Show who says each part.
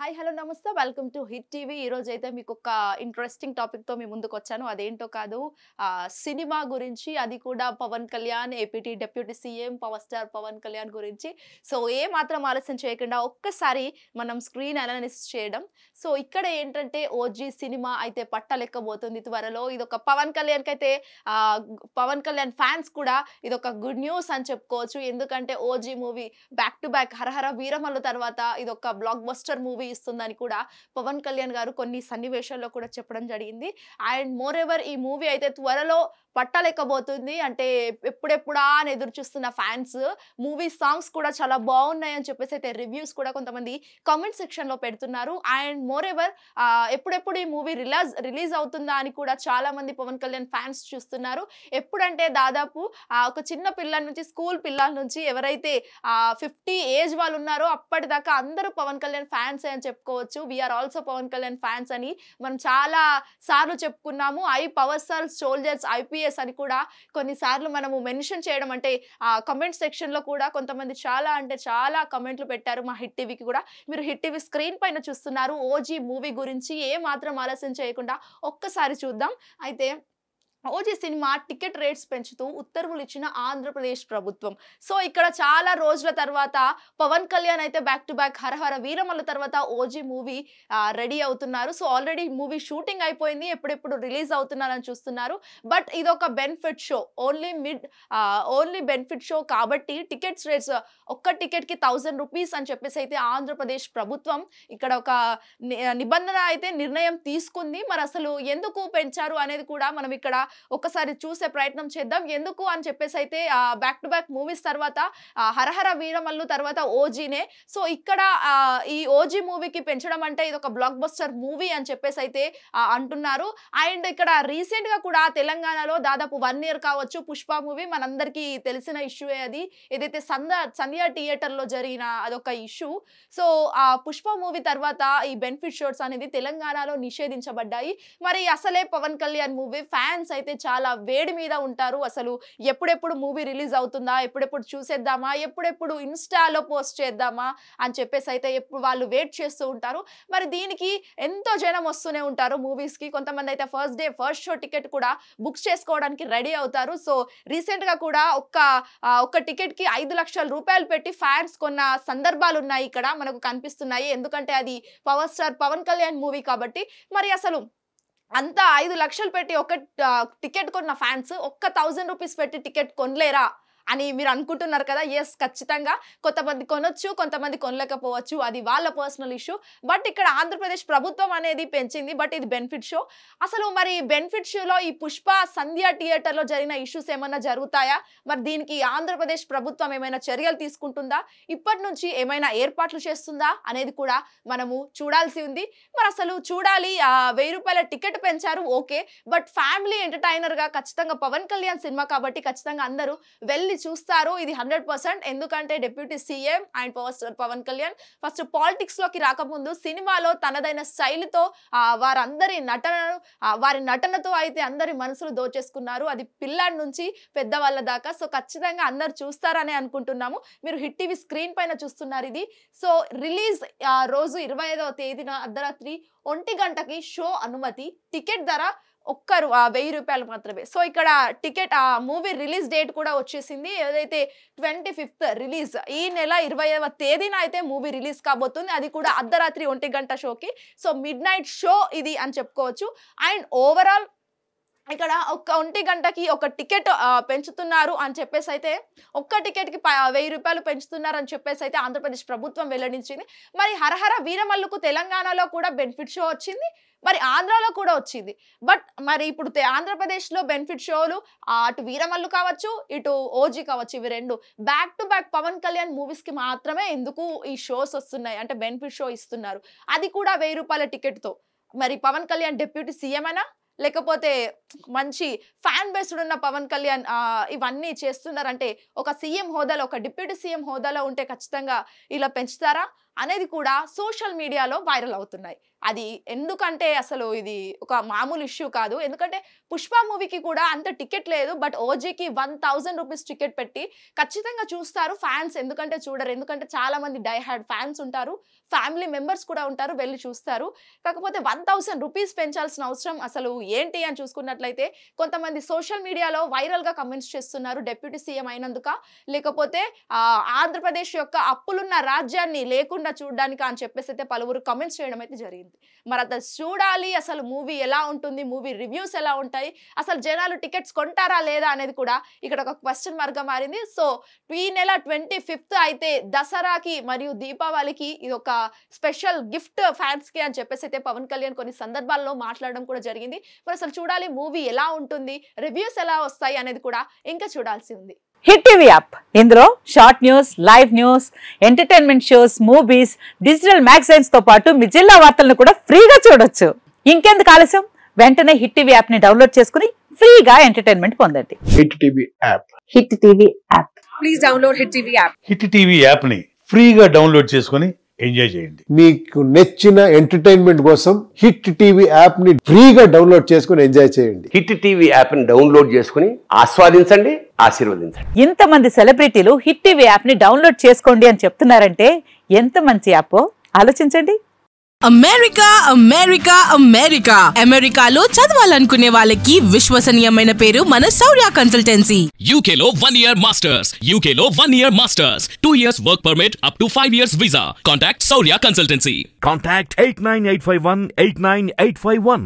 Speaker 1: Hi hello నమస్తే welcome to hit TV. ఈ రోజు అయితే మీకు ఒక ఇంట్రెస్టింగ్ టాపిక్ తో మీ ముందుకు వచ్చాను. అదేంటో కాదు, సినిమా గురించి, అది కూడా పవన్ కళ్యాణ్ ఏపీటీ deputy CM power star Pawan Kalyan గురించి. సో ఏ మాత్రం ఆలస్యం చేయకుండా ఒక్కసారి మనం స్క్రీన్ అనాలిసిస్ చేయడం. సో ఇక్కడ ఏంటంటే ఓజీ సినిమా అయితే పట్టలెక్కబోతుంది త్వరలో. ఇదొక పవన్ కళ్యాణ్ కైతే పవన్ కళ్యాణ్ ఫ్యాన్స్ కూడా ఇదొక గుడ్ న్యూస్ అని చెప్పుకోవచ్చు. ఎందుకంటే OG movie back to back Hari Hara Veeramallu తర్వాత ఇదొక బ్లాక్ బస్టర్ మూవీ ఇస్తుందని కూడా పవన్ కళ్యాణ్ గారు కొన్ని సన్నివేశాల్లో కూడా చెప్పడం జరిగింది. అండ్ మోర్ ఎవర్ ఈ మూవీ అయితే త్వరలో పట్టలేకపోతుంది. అంటే ఎప్పుడెప్పుడా అని ఎదురు చూస్తున్న ఫ్యాన్స్ మూవీ సాంగ్స్ కూడా చాలా బాగున్నాయి అని చెప్పేసి అయితే రివ్యూస్ కూడా కొంతమంది కామెంట్ సెక్షన్ లో పెడుతున్నారు. అండ్ మోర్ ఎవర్ ఎప్పుడెప్పుడు ఈ మూవీ రిలీజ్ అవుతుందా అని కూడా చాలా మంది పవన్ కళ్యాణ్ ఫ్యాన్స్ చూస్తున్నారు. ఎప్పుడంటే దాదాపు ఒక చిన్న పిల్లల నుంచి స్కూల్ పిల్లల నుంచి ఎవరైతే 50 ఏజ్ వాళ్ళు ఉన్నారో అప్పటిదాకా అందరూ పవన్ కళ్యాణ్ ఫ్యాన్స్ అని చెప్పుకోవచ్చు. We are also Pawan Kalyan fans అని మనం చాలా సార్లు చెప్పుకున్నాము. పవర్ స్టార్ సోల్జర్స్ ఐపీఎస్ అని కూడా కొన్నిసార్లు మనము మెన్షన్ చేయడం, అంటే కమెంట్ సెక్షన్ లో కూడా కొంతమంది చాలా అంటే చాలా కమెంట్లు పెట్టారు మా హిట్ టీవీకి కూడా. మీరు హిట్ టీవీ స్క్రీన్ పైన చూస్తున్నారు. ఓజీ మూవీ గురించి ఏ మాత్రం ఆలస్యం చేయకుండా ఒక్కసారి చూద్దాం. అయితే ఓజీ సినిమా టికెట్ రేట్స్ పెంచుతూ ఉత్తర్వులు ఇచ్చిన ఆంధ్రప్రదేశ్ ప్రభుత్వం. సో ఇక్కడ చాలా రోజుల తర్వాత పవన్ కళ్యాణ్ అయితే back to back Hari Hara Veeramallu తర్వాత ఓజీ మూవీ రెడీ అవుతున్నారు. సో ఆల్రెడీ మూవీ షూటింగ్ అయిపోయింది, ఎప్పుడెప్పుడు రిలీజ్ అవుతున్నారని చూస్తున్నారు. బట్ ఇదొక benefit show, only benefit show కాబట్టి టికెట్స్ రేట్స్ ఒక్క టికెట్ కి 1000 రూపీస్ అని చెప్పేసి అయితే ఆంధ్రప్రదేశ్ ప్రభుత్వం ఇక్కడ ఒక నిబంధన అయితే నిర్ణయం తీసుకుంది. మరి అసలు ఎందుకు పెంచారు అనేది కూడా మనం ఇక్కడ ఒకసారి చూసే ప్రయత్నం చేద్దాం. ఎందుకు అని చెప్పేసి అయితే బ్యాక్ టు బ్యాక్ మూవీస్ తర్వాత హరహర వీరమల్లు తర్వాత ఓజీనే. సో ఇక్కడ ఈ ఓజీ మూవీకి పెంచడం అంటే ఇది ఒక బ్లాక్ బస్టర్ మూవీ అని చెప్పేసి అయితే అంటున్నారు. అండ్ ఇక్కడ రీసెంట్ గా కూడా తెలంగాణలో దాదాపు 1 ఇయర్ కావచ్చు పుష్ప మూవీ, మనందరికీ తెలిసిన ఇష్యూ అది. ఏదైతే సంధ్య థియేటర్ లో జరిగిన అదొక ఇష్యూ. సో ఆ పుష్ప మూవీ తర్వాత ఈ బెనిఫిట్ షోస్ అనేది తెలంగాణలో నిషేధించబడ్డాయి. మరి అసలే పవన్ కళ్యాణ్ మూవీ ఫ్యాన్స్ అయితే చాలా వేడి మీద ఉంటారు. అసలు ఎప్పుడెప్పుడు మూవీ రిలీజ్ అవుతుందా, ఎప్పుడెప్పుడు చూసేద్దామా, ఎప్పుడెప్పుడు ఇన్స్టాలో పోస్ట్ చేద్దామా అని చెప్పేసి అయితే ఎప్పుడు వాళ్ళు వెయిట్ చేస్తూ ఉంటారు. మరి దీనికి ఎంతో జనం వస్తూనే ఉంటారు మూవీస్ కి. కొంతమంది అయితే first day first show ticket కూడా బుక్ చేసుకోవడానికి రెడీ అవుతారు. సో రీసెంట్ గా కూడా ఒక్క టికెట్ కి 5 లక్షల రూపాయలు పెట్టి ఫ్యాన్స్ కొన్న సందర్భాలు ఉన్నాయి ఇక్కడ మనకు కనిపిస్తున్నాయి. ఎందుకంటే అది power star Pawan Kalyan movie కాబట్టి. మరి అసలు అంత 5 లక్షలు పెట్టి ఒక టికెట్ కొన్న ఫ్యాన్స్ ఒక్క 1000 రూపీస్ పెట్టి టికెట్ కొనలేరా అని మీరు అనుకుంటున్నారు కదా. ఎస్, ఖచ్చితంగా కొంతమంది కొనొచ్చు, కొంతమంది కొనలేకపోవచ్చు, అది వాళ్ళ పర్సనల్ ఇష్యూ. బట్ ఇక్కడ ఆంధ్రప్రదేశ్ ప్రభుత్వం అనేది పెంచింది. బట్ ఇది బెనిఫిట్ షో. అసలు మరి బెనిఫిట్ షోలో ఈ పుష్ప సంధ్య థియేటర్ లో జరిగిన ఇష్యూస్ ఏమైనా జరుగుతాయా, మరి దీనికి ఆంధ్రప్రదేశ్ ప్రభుత్వం ఏమైనా చర్యలు తీసుకుంటుందా, ఇప్పటి నుంచి ఏమైనా ఏర్పాట్లు చేస్తుందా అనేది కూడా మనము చూడాల్సి ఉంది. మరి అసలు చూడాలి. 1000 రూపాయల టికెట్ పెంచారు, ఓకే. బట్ ఫ్యామిలీ ఎంటర్టైనర్ గా ఖచ్చితంగా పవన్ కళ్యాణ్ సినిమా కాబట్టి ఖచ్చితంగా అందరూ వెళ్ళి చూస్తారు. ఇది 100%. ఎందుకంటే deputy CM and power star Pawan Kalyan first politics లోకి రాకముందు సినిమాలో తనదైన శైలితో వారి నటనతో అయితే అందరి మనసులు దోచేసుకున్నారు. అది పిల్లాడి నుంచి పెద్దవాళ్ళ దాకా. సో ఖచ్చితంగా అందరు చూస్తారని అనుకుంటున్నాము. మీరు హిట్ టీవీ స్క్రీన్ పైన చూస్తున్నారు ఇది. సో రిలీజ్ రోజు 25వ తేదీన అర్ధరాత్రి 1 గంటకి షో అనుమతి. టికెట్ ధర 1000 రూపాయలు మాత్రమే. సో ఇక్కడ టికెట్ మూవీ రిలీజ్ డేట్ కూడా వచ్చేసింది. ఏదైతే 25th రిలీజ్, ఈ నెల 20వ తేదీన అయితే మూవీ రిలీజ్ కాబోతుంది. అది కూడా అర్ధరాత్రి 1 గంట షోకి. సో మిడ్ నైట్ షో ఇది అని చెప్పుకోవచ్చు. అండ్ ఓవరాల్ ఇక్కడ 1 గంటకి ఒక టికెట్ పెంచుతున్నారు అని చెప్పేసి అయితే, ఒక్క టికెట్ కి 1000 రూపాయలు పెంచుతున్నారు అని చెప్పేసి అయితే ఆంధ్రప్రదేశ్ ప్రభుత్వం వెల్లడించింది. మరి హరహర వీరమల్లుకు తెలంగాణలో కూడా బెనిఫిట్ షో వచ్చింది, మరి ఆంధ్రాలో కూడా వచ్చింది. బట్ మరి ఇప్పుడు ఆంధ్రప్రదేశ్ లో బెనిఫిట్ షోలు అటు వీరమల్లు కావచ్చు, ఇటు ఓజీ కావచ్చు, ఇవి రెండు back to back Pawan Kalyan movies కి మాత్రమే ఎందుకు ఈ షోస్ వస్తున్నాయి అంటే బెనిఫిట్ షో ఇస్తున్నారు, అది కూడా 1000 రూపాయల టికెట్ తో. మరి పవన్ కళ్యాణ్ డిప్యూటీ సీఎం అయినా, లేకపోతే మంచి ఫ్యాన్ బేస్డ్ ఉన్న పవన్ కళ్యాణ్ ఇవన్నీ చేస్తున్నారంటే ఒక సీఎం హోదాలో, ఒక డిప్యూటీ సీఎం హోదాలో ఉంటే ఖచ్చితంగా ఇలా పెంచుతారా అనేది కూడా సోషల్ మీడియాలో వైరల్ అవుతున్నాయి. అది ఎందుకంటే అసలు ఇది ఒక మామూలు ఇష్యూ కాదు. ఎందుకంటే పుష్ప మూవీకి కూడా అంత టికెట్ లేదు. బట్ ఓజీకి 1000 రూపీస్ టికెట్ పెట్టి ఖచ్చితంగా చూస్తారు ఫ్యాన్స్. ఎందుకంటే చూడరు, ఎందుకంటే చాలా మంది డై హార్డ్ ఫ్యాన్స్ ఉంటారు, ఫ్యామిలీ మెంబర్స్ కూడా ఉంటారు, వెళ్ళి చూస్తారు. కాకపోతే 1000 రూపీస్ పెంచాల్సిన అవసరం అసలు ఏంటి అని చూసుకున్నట్లయితే కొంతమంది సోషల్ మీడియాలో వైరల్గా కమెంట్స్ చేస్తున్నారు. డిప్యూటీ సీఎం అయినందుక, లేకపోతే ఆంధ్రప్రదేశ్ యొక్క అప్పులున్న రాజ్యాన్ని లేకుండా చూడడానికి అని చెప్పేసి అయితే పలువురు కమెంట్స్ చేయడం అయితే జరిగింది. మరి అది చూడాలి, అసలు మూవీ ఎలా ఉంటుంది, మూవీ రివ్యూస్ ఎలా ఉంటాయి, అసలు జనాలు టికెట్స్ కొంటారా లేదా అనేది కూడా ఇక్కడ ఒక క్వశ్చన్ మార్క్ గా మారింది. సో ఈ నెల 25th అయితే దసరాకి మరియు దీపావళికి ఇది ఒక స్పెషల్ గిఫ్ట్ ఫ్యాన్స్ కి అని చెప్పేసి అయితే పవన్ కళ్యాణ్ కొన్ని సందర్భాల్లో మాట్లాడడం కూడా జరిగింది. మరి అసలు చూడాలి మూవీ ఎలా ఉంటుంది, రివ్యూస్ ఎలా వస్తాయి అనేది కూడా ఇంకా చూడాల్సి ఉంది.
Speaker 2: హిట్ టీవీ యాప్, ఇందులో short news, live news, entertainment shows, movies, digital magazines తో పాటు మీ జిల్లా వార్తలను కూడా ఫ్రీగా చూడొచ్చు. ఇంకెందుకు ఆలస్యం, వెంటనే హిట్ టీవీ యాప్ ని డౌన్లోడ్ చేసుకుని ఫ్రీగా ఎంటర్టైన్మెంట్ పొందండి.
Speaker 3: Hit TV app,
Speaker 2: hit TV app, please download hit TV app.
Speaker 4: Hit TV app ని ఫ్రీగా డౌన్లోడ్ చేసుకుని ఎంజాయ్ చేయండి.
Speaker 3: మీకు నచ్చిన ఎంటర్టైన్మెంట్ కోసం హిట్ టీవీ యాప్ ని ఫ్రీగా డౌన్లోడ్ చేసుకుని ఎంజాయ్ చేయండి.
Speaker 5: హిట్ టీవీ యాప్ ని డౌన్లోడ్ చేసుకుని ఆస్వాదించండి, ఆశీర్వదించండి.
Speaker 2: ఇంతమంది సెలబ్రిటీలు హిట్ టీవీ యాప్ ని డౌన్లోడ్ చేసుకోండి అని చెప్తున్నారంటే ఎంత మంచి యాప్ ఆలోచించండి.
Speaker 6: అమెరికా అమెరికా అమెరికా అమెరికాలో చదవాలనుకునే వాళ్ళకి విశ్వసనీయమైన పేరు మన శౌర్య కన్సల్టెన్సీ.
Speaker 7: UK లో 1 year masters, UK లో 1 year masters, 2 years work permit up to 5 years visa. Contact Shaurya Consultancy.
Speaker 8: Contact 89851 89851.